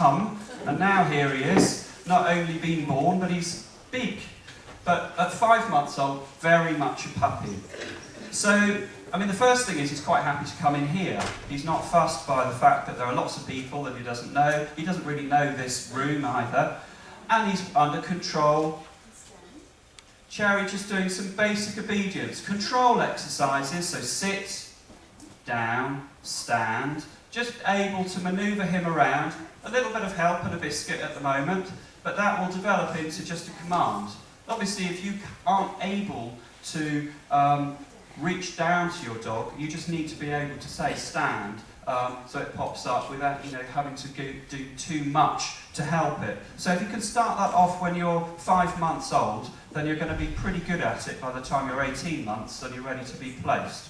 And now here he is, not only been born, but he's big. But at 5 months old, very much a puppy. So, I mean, the first thing is he's quite happy to come in here. He's not fussed by the fact that there are lots of people that he doesn't know. He doesn't really know this room either. And he's under control. Cherry just doing some basic obedience. Control exercises, so sit, down, stand. Just able to manoeuvre him around. A little bit of help and a biscuit at the moment, but that will develop into just a command. Obviously, if you aren't able to reach down to your dog, you just need to be able to say stand, so it pops up without having to do too much to help it. So if you can start that off when you're 5 months old, then you're going to be pretty good at it by the time you're 18 months and you're ready to be placed.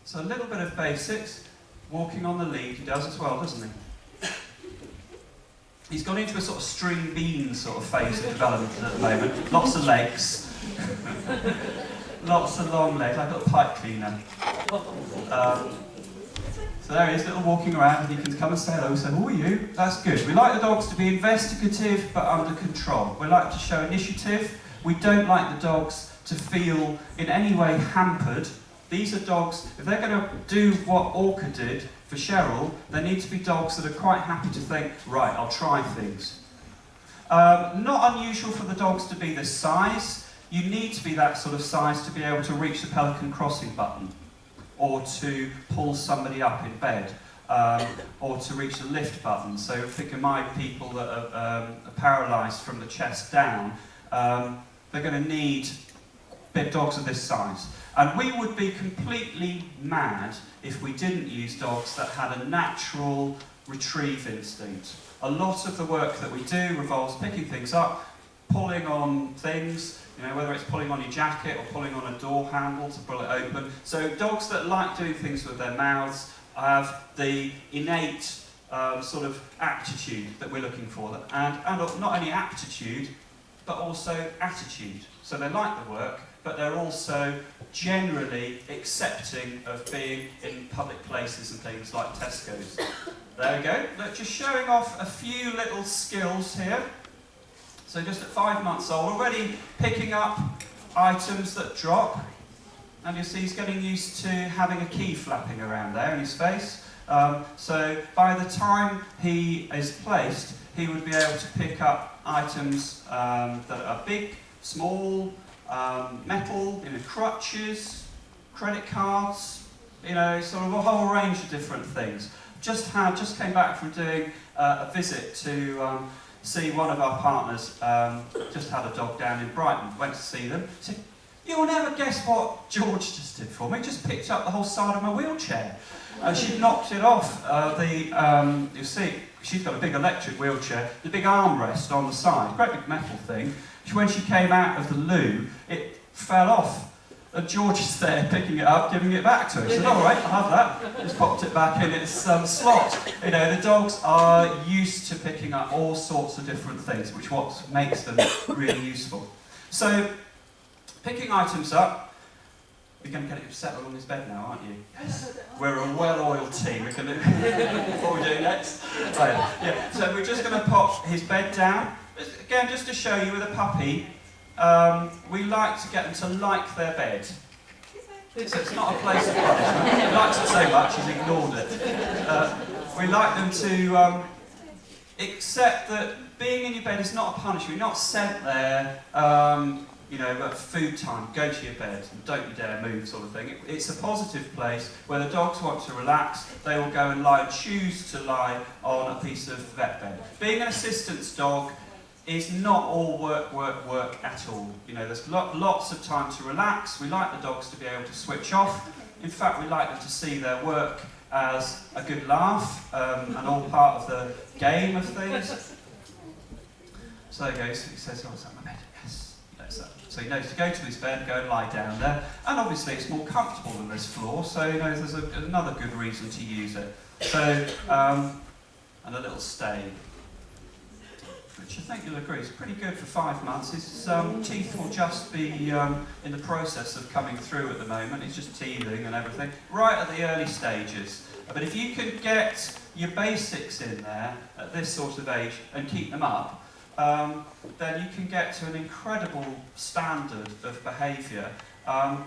So a little bit of basics. Walking on the lead, he does as well, doesn't he? He's gone into a sort of string bean sort of phase of development at the moment. Lots of legs. Lots of long legs, like a little pipe cleaner. So there he is, little walking around, and he can come and say hello. So, who are you? That's good. We like the dogs to be investigative but under control. We like to show initiative. We don't like the dogs to feel in any way hampered. These are dogs, if they're going to do what Orca did for Cheryl, they need to be dogs that are quite happy to think, right, I'll try things. Not unusual for the dogs to be this size. You need to be that sort of size to be able to reach the pelican crossing button, or to pull somebody up in bed, or to reach the lift button. So think of my people that are paralysed from the chest down, they're going to need big dogs of this size. And we would be completely mad if we didn't use dogs that had a natural retrieve instinct. A lot of the work that we do revolves picking things up, pulling on things, whether it's pulling on your jacket or pulling on a door handle to pull it open. So dogs that like doing things with their mouths have the innate sort of aptitude that we're looking for. And not only aptitude, but also attitude. So they like the work, but they're also generally accepting of being in public places and things like Tesco's. There we go. Look, just showing off a few little skills here. So just at 5 months old, already picking up items that drop. And you see he's getting used to having a key flapping around there in his face. So by the time he is placed, he would be able to pick up items that are big, small, metal, crutches, credit cards, sort of a whole range of different things. Just came back from doing a visit to see one of our partners. Just had a dog down in Brighton. Went to see them. Said, "You'll never guess what George just did for me. Just picked up the whole side of my wheelchair." She knocked it off. You see, she's got a big electric wheelchair. The big armrest on the side, great big metal thing. When she came out of the loo, it fell off. And George is there picking it up, giving it back to her. He said, "All right, I'll have that." Just popped it back in its slot. The dogs are used to picking up all sorts of different things, which what makes them really useful. So, picking items up. You're going to get him settled on his bed now, aren't you? Yes. We're a well-oiled team. We're going to what we do next? Right. Yeah. So we're just going to pop his bed down. Again, just to show you with a puppy, we like to get them to like their bed. So it's not a place of punishment. He likes it so much, he's ignored it. We like them to accept that being in your bed is not a punishment. You're not sent there, at food time, go to your bed, and don't you dare move sort of thing. It's a positive place where the dogs want to relax. They will go and choose to lie on a piece of vet bed. Being an assistance dog is not all work at all. There's lots of time to relax. We like the dogs to be able to switch off. In fact, we like them to see their work as a good laugh and all part of the game of things. So there he goes. He says, "Oh, is that my bed?" Yes. So he knows to go to his bed, go and lie down there. And obviously it's more comfortable than this floor, so there's another good reason to use it. So, and a little stay, which I think you'll agree is pretty good for 5 months. His teeth will just be in the process of coming through at the moment. He's just teething and everything, right at the early stages. But if you can get your basics in there at this sort of age and keep them up, then you can get to an incredible standard of behaviour from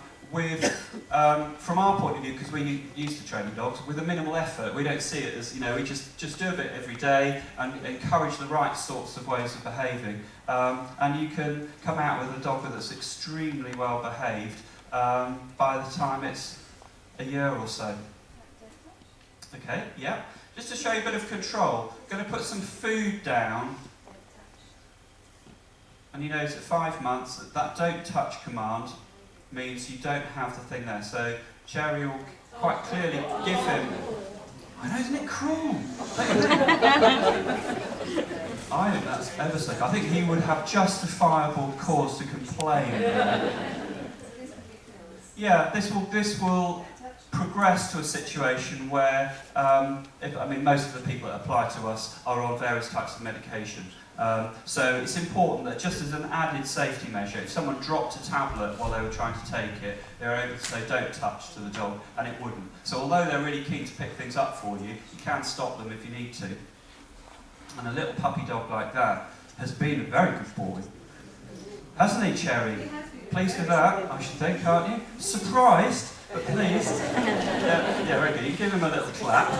our point of view, because we used to training dogs, with a minimal effort. We don't see it as, we just do a bit every day and encourage the right sorts of ways of behaving. And you can come out with a dog that's extremely well behaved by the time it's a year or so. Okay, yeah. Just to show you a bit of control, I'm going to put some food down. And you notice at 5 months that don't touch command means you don't have the thing there. So Cherry will quite clearly give him... I know, isn't it cruel? I think that's ever so... I think he would have justifiable cause to complain. Yeah, this will progress to a situation where, most of the people that apply to us are on various types of medication. So it's important that, just as an added safety measure, if someone dropped a tablet while they were trying to take it, they were able to say don't touch to the dog, and it wouldn't. So although they're really keen to pick things up for you, you can stop them if you need to. And a little puppy dog like that has been a very good boy. Hasn't he, Cherry? Pleased with that, I should think, aren't you? Surprised, but pleased. Yeah, very good. You give him a little clap.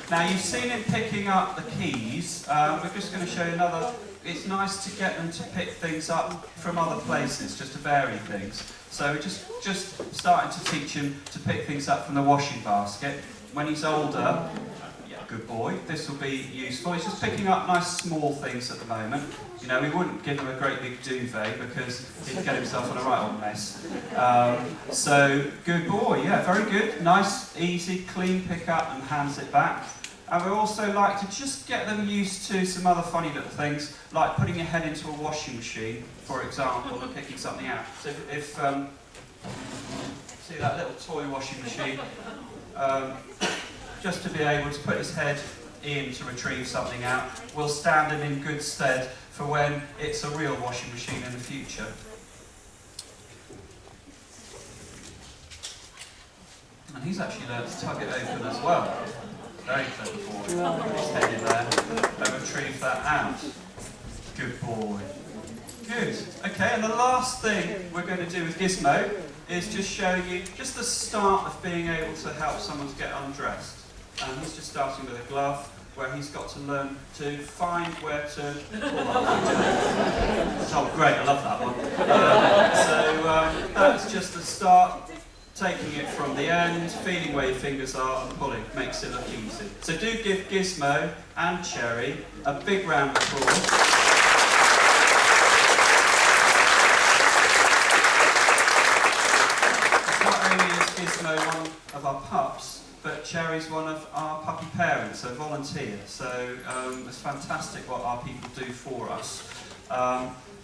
Now, you've seen him picking up the keys. We're just going to show you another. It's nice to get them to pick things up from other places, just to vary things. So we're just starting to teach him to pick things up from the washing basket. When he's older, yeah, good boy, this will be useful. He's just picking up nice small things at the moment. We wouldn't give him a great big duvet because he'd get himself in a right old mess. So, good boy, yeah, very good. Nice, easy, clean pick up and hands it back. And we also like to just get them used to some other funny little things, like putting your head into a washing machine, for example, and picking something out. So if see that little toy washing machine, just to be able to put his head in to retrieve something out will stand him in good stead for when it's a real washing machine in the future. And he's actually learned to tug it open as well. Very clever boy. Put his head in there and retrieve that out. Good boy. Good. Okay, and the last thing we're going to do with Gixmo is just show you just the start of being able to help someone to get undressed. And he's just starting with a glove, where he's got to learn to find where to pull up. Oh, great, I love that one. So that's just the start, taking it from the end, feeling where your fingers are and pulling, makes it look easy. So do give Gixmo and Cherry a big round of applause. Not only is Gixmo one of our pups, but Cherry's one of our puppy parents, so volunteer. So it's fantastic what our people do for us.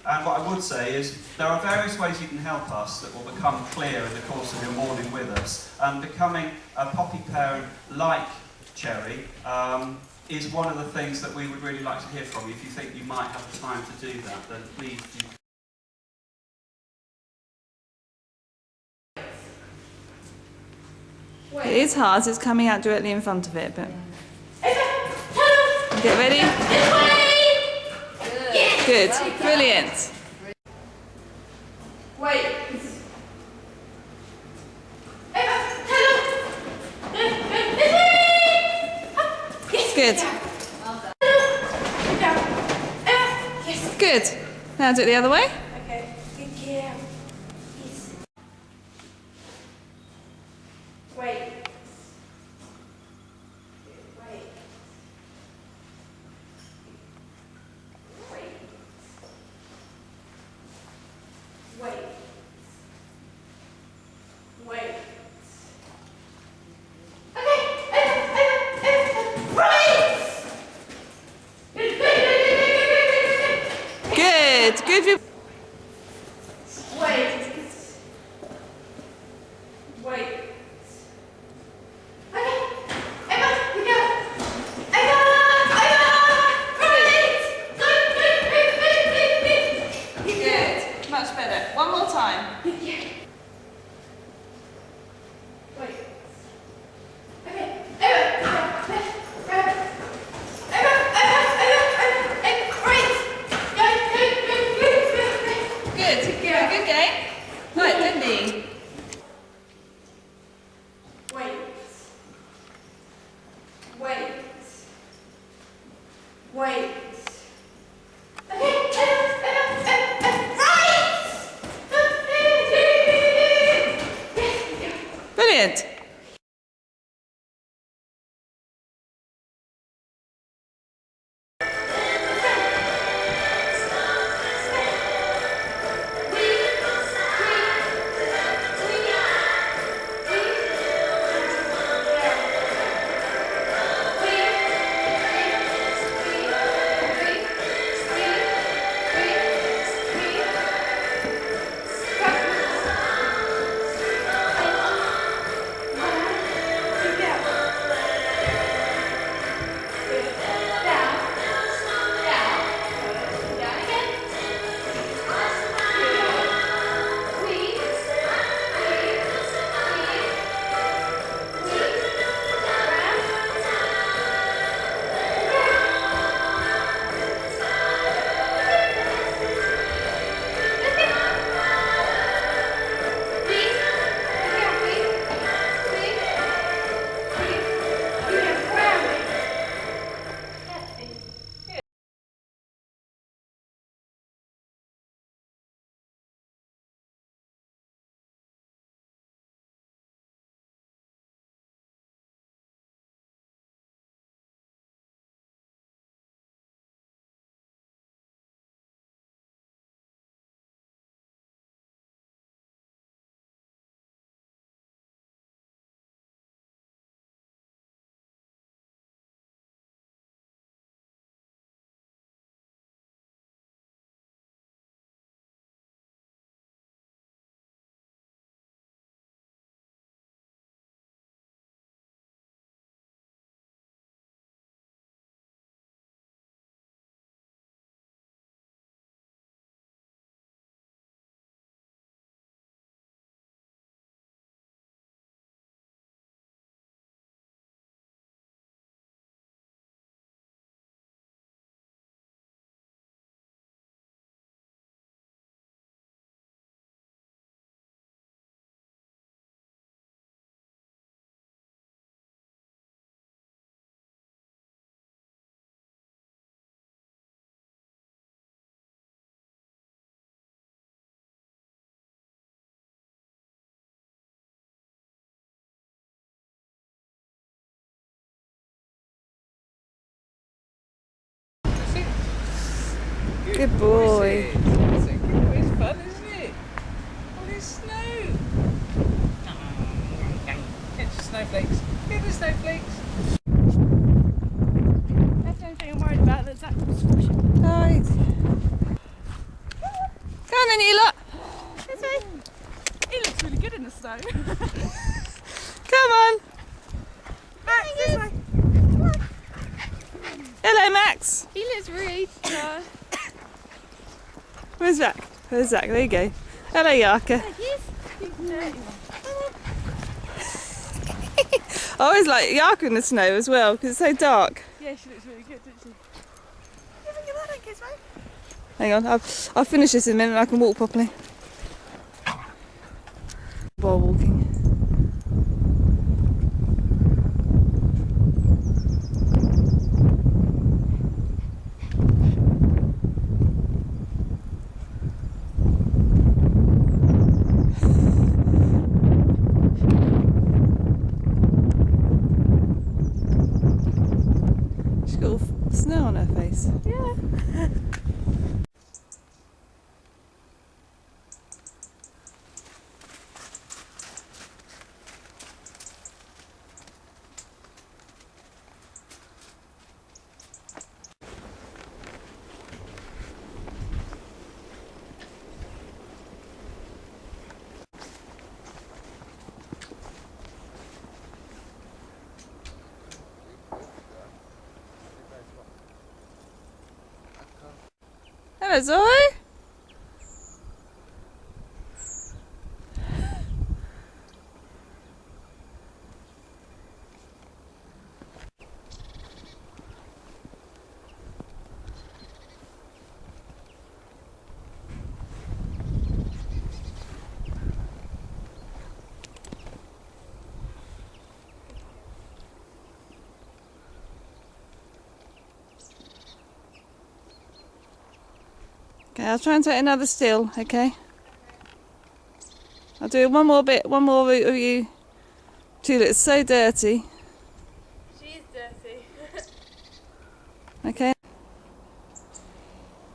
And what I would say is there are various ways you can help us that will become clear in the course of your morning with us. And becoming a puppy parent like Cherry is one of the things that we would really like to hear from you. If you think you might have the time to do that, then please do. It is hard, it's coming out directly in front of it, but... Get ready? Good, brilliant. Wait. Good. Good. Now do it the other way. Okay. Good girl. Yes. Wait. Wait. Wait. Wait. Wait. Good. Good. Wait. Wait. Okay. Emma, we go. Emma! Right! Good. Good. Much better. One more time. Yeah. Brilliant. Good boy. It's fun, isn't it? All this snow. Catch the snowflakes. Get the snowflakes. That's the only thing I'm worried about, that's that squashing. Right. Go on then, you lot. Is he? He looks really good in the snow. Come on. Max, this way. Hello, Max. He looks really... Where's Zach? Where's Zach? There you go. Hello, Yarka. I always like Yarka in the snow as well because it's so dark. Yeah, she looks really good, doesn't she? You think about that, kids, mate? Hang on, I'll finish this in a minute and I can walk properly. While walking. She's got all snow on her face. Yeah. Hello, Zoe. Okay, I'll try and take another still, okay? I'll do one more bit, one more route of you She looks so dirty. She's dirty. Okay.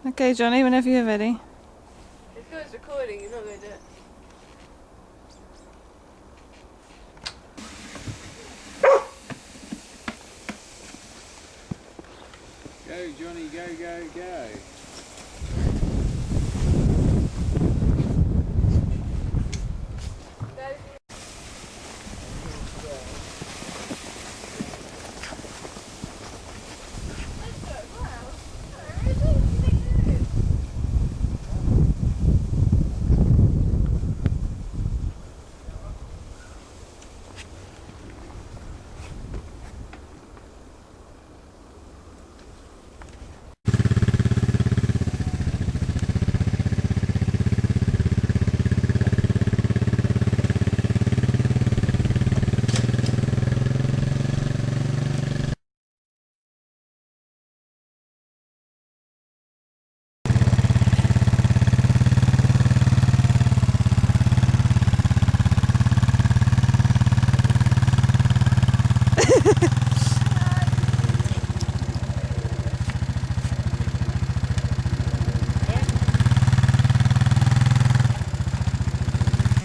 Okay, Johnny, whenever you're ready. If God's recording, you're not going to do it. Go, Johnny, go, go, go.